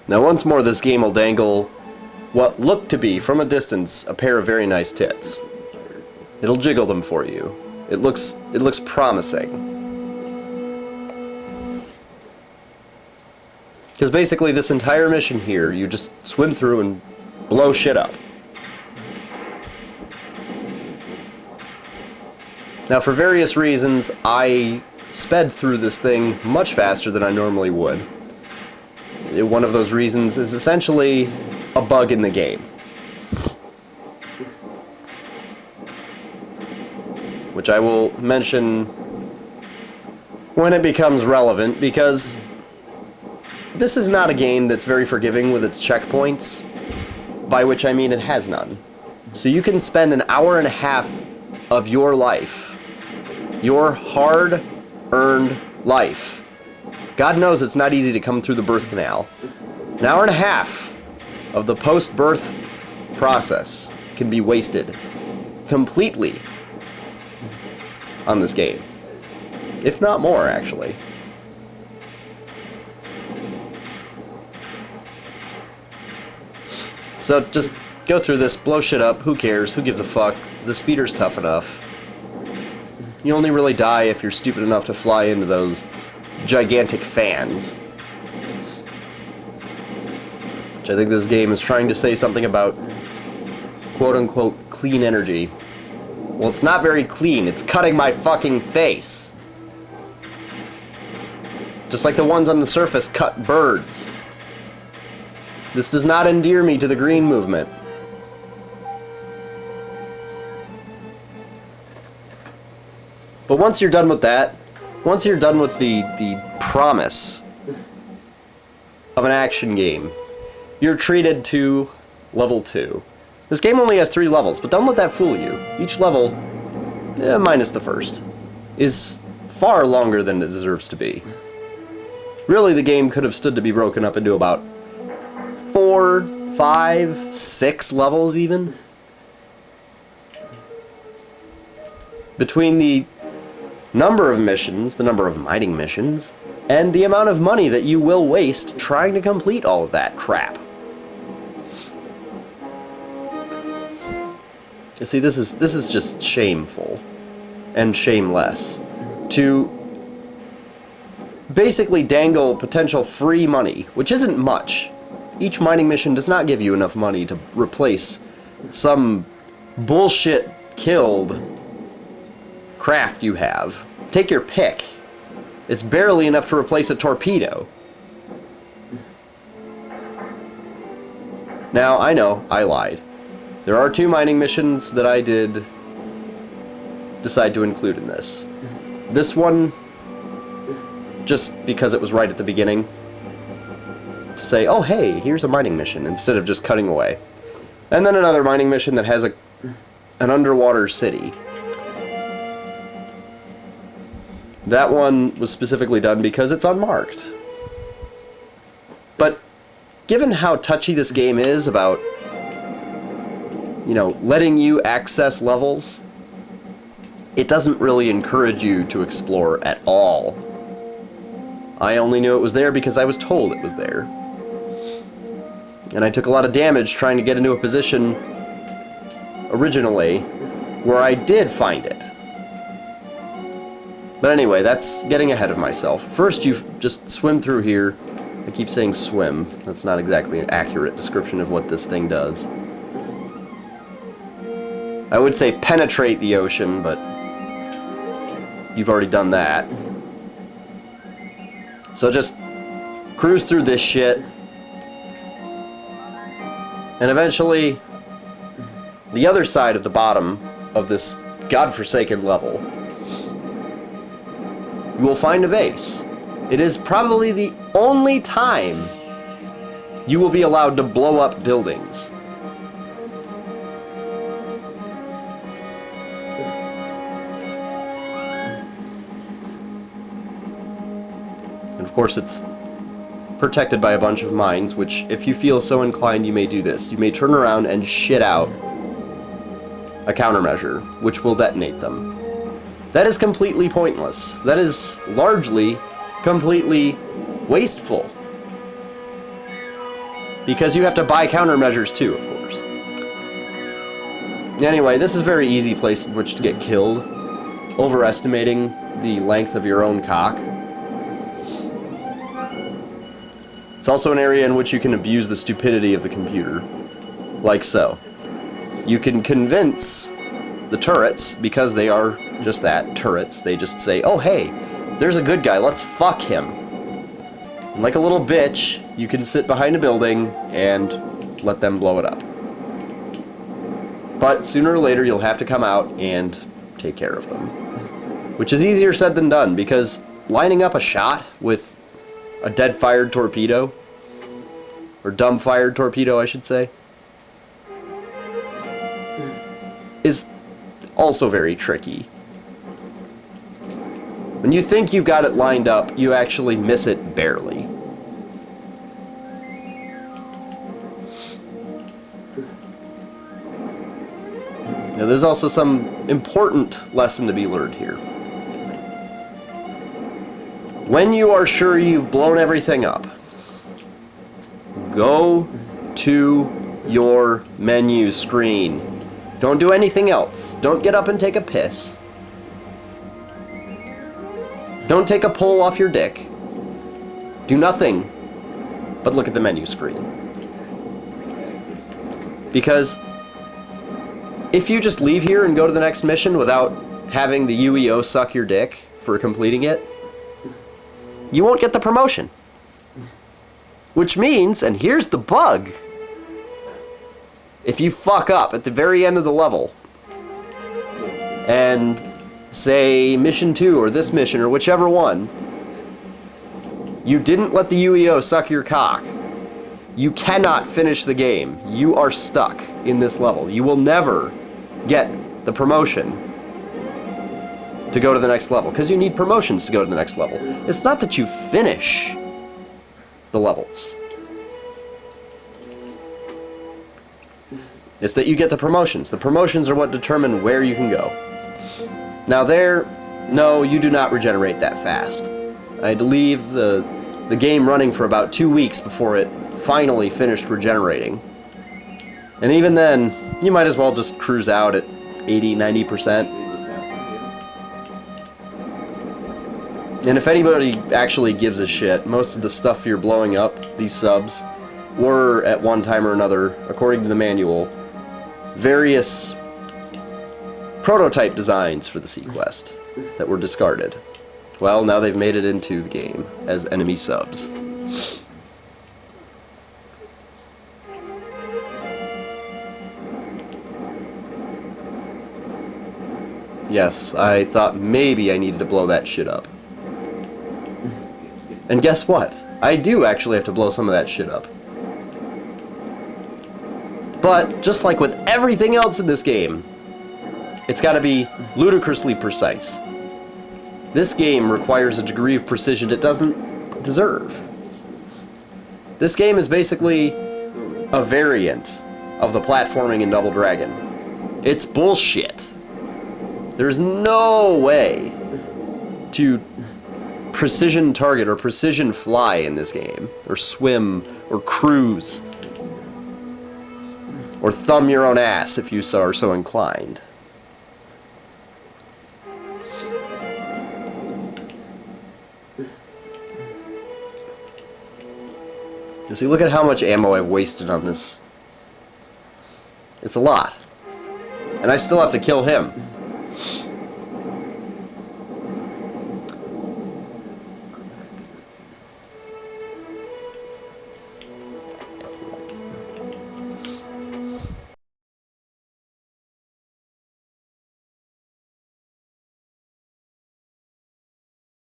Now once more this game will dangle what look to be, from a distance, a pair of very nice tits. It'll jiggle them for you. It looks promising. Because basically this entire mission here, you just swim through and blow shit up. Now for various reasons, I sped through this thing much faster than I normally would. One of those reasons is essentially a bug in the game. Which I will mention when it becomes relevant, because this is not a game that's very forgiving with its checkpoints, by which I mean it has none. So you can spend an hour and a half of your life, your hard-earned life. God knows it's not easy to come through the birth canal. An hour and a half of the post-birth process can be wasted completely on this game. If not more, actually. So just go through this, blow shit up, who cares, who gives a fuck, the speeder's tough enough. You only really die if you're stupid enough to fly into those gigantic fans. Which I think this game is trying to say something about quote-unquote clean energy. Well, it's not very clean, it's cutting my fucking face. Just like the ones on the surface cut birds. This does not endear me to the green movement. But once you're done with that, once you're done with the promise of an action game, you're treated to level 2. This game only has 3 levels, but don't let that fool you. Each level, minus the first, is far longer than it deserves to be. Really, the game could have stood to be broken up into about 4, 5, 6 levels even. Between the number of missions, the number of mining missions, and the amount of money that you will waste trying to complete all of that crap. You see, this is just shameful and shameless to basically dangle potential free money, which isn't much. Each mining mission does not give you enough money to replace some bullshit killed craft you have. Take your pick. It's barely enough to replace a torpedo. Now, I know, I lied. There are 2 mining missions that I did decide to include in this. This one, just because it was right at the beginning, to say, oh hey, here's a mining mission, instead of just cutting away. And then another mining mission that has an underwater city. That one was specifically done because it's unmarked. But given how touchy this game is about, you know, letting you access levels, it doesn't really encourage you to explore at all. I only knew it was there because I was told it was there. And I took a lot of damage trying to get into a position originally where I did find it. But anyway, that's getting ahead of myself. First, you just swim through here. I keep saying swim. That's not exactly an accurate description of what this thing does. I would say penetrate the ocean, but you've already done that. So just cruise through this shit. And eventually, the other side of the bottom of this godforsaken level, you will find a base. It is probably the only time you will be allowed to blow up buildings. And of course it's protected by a bunch of mines, which if you feel so inclined you may do this. You may turn around and shit out a countermeasure, which will detonate them. That is completely pointless. That is largely completely wasteful. Because you have to buy countermeasures too, of course. Anyway, this is a very easy place in which to get killed, overestimating the length of your own cock. It's also an area in which you can abuse the stupidity of the computer, like so. You can convince the turrets, because they are just that, turrets. They just say, oh hey, there's a good guy, let's fuck him. And like a little bitch, you can sit behind a building and let them blow it up. But sooner or later you'll have to come out and take care of them. Which is easier said than done, because lining up a shot with a dead-fired torpedo, or dumb-fired torpedo, I should say, is also very tricky. When you think you've got it lined up, you actually miss it barely. Now, there's also some important lesson to be learned here. When you are sure you've blown everything up, go to your menu screen. Don't do anything else. Don't get up and take a piss. Don't take a pull off your dick. Do nothing but look at the menu screen. Because if you just leave here and go to the next mission without having the UEO suck your dick for completing it, you won't get the promotion. Which means, and here's the bug, if you fuck up at the very end of the level, and say mission 2 or this mission or whichever one, you didn't let the UEO suck your cock, you cannot finish the game. You are stuck in this level. You will never get the promotion to go to the next level, because you need promotions to go to the next level. It's not that you finish the levels. It's that you get the promotions. The promotions are what determine where you can go. Now no, you do not regenerate that fast. I had to leave the game running for about 2 weeks before it finally finished regenerating. And even then, you might as well just cruise out at 80–90%. And if anybody actually gives a shit, most of the stuff you're blowing up, these subs, were at one time or another, according to the manual, various prototype designs for the Seaquest that were discarded. Well, now they've made it into the game as enemy subs. Yes, I thought maybe I needed to blow that shit up. And guess what? I do actually have to blow some of that shit up. But, just like with everything else in this game, it's gotta be ludicrously precise. This game requires a degree of precision it doesn't deserve. This game is basically a variant of the platforming in Double Dragon. It's bullshit. There's no way to precision target or precision fly in this game, or swim, or cruise, or thumb your own ass if you are so inclined. You see, look at how much ammo I've wasted on this. It's a lot. And I still have to kill him.